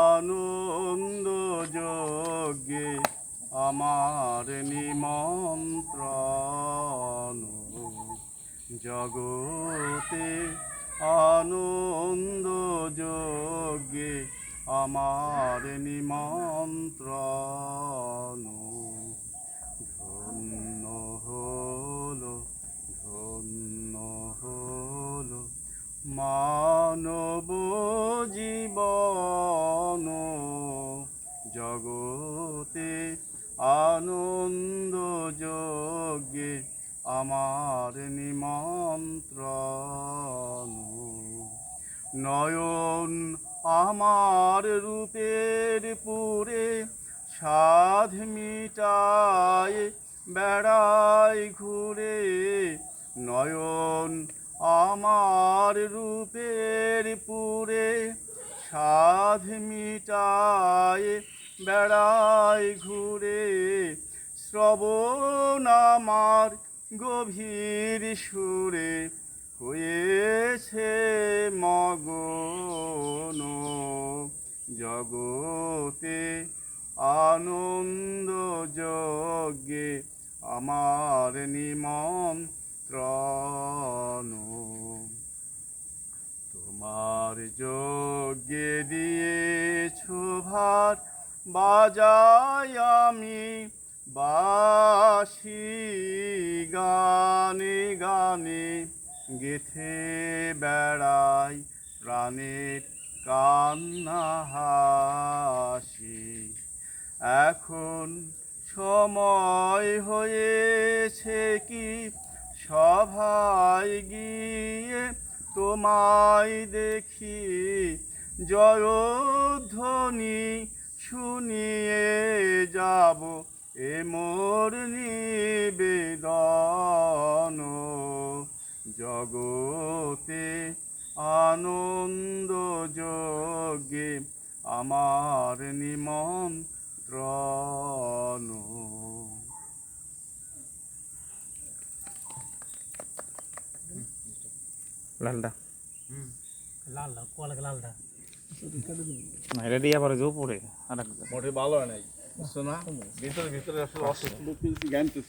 আনন্দ যজ্ঞে আমার নিমন্ত্রণ, জগতে আনন্দ যজ্ঞে আমার নিমন্ত্রণ। ধন্য হলো, ধন্য হলো মানব জীবন, জগতে আনন্দ যজ্ঞে আমার নিমন্ত্রণ। নয়ন আমার রূপের পুরে সাধ মিটায় বেড়ায় ঘুরে, নয়ন আমার রূপের পুরে সাধ মিটায় বেড়ায় ঘুরে, শ্রবণ আমার গভীর সুরে হয়েছে মগন, জগতে আনন্দ যজ্ঞে আমার নিমন্ত্রণ। তোমার যজ্ঞে দিয়েছ ভার, বাজাই আমি বাঁশি, গানে গানে গেথে বেড়াই প্রাণের কান্না হাসি। এখন সময় হয়েছে কি সভায় গিয়ে তোমায় দেখি, জয়ধ্বনি শুনিয়ে যাব এ মোর নিবেদন, জগতে আনন্দ যজ্ঞে আমার নিমন্ত্রণ। লালটা লালটা কোয়ালাকে লালটা না, এটা দিয়ে আবার জো পড়ে আর মোটে ভালো হয় নাই, বুঝছো না? ভিতরে ভিতরে আসলে অসুস্থ জ্ঞান তো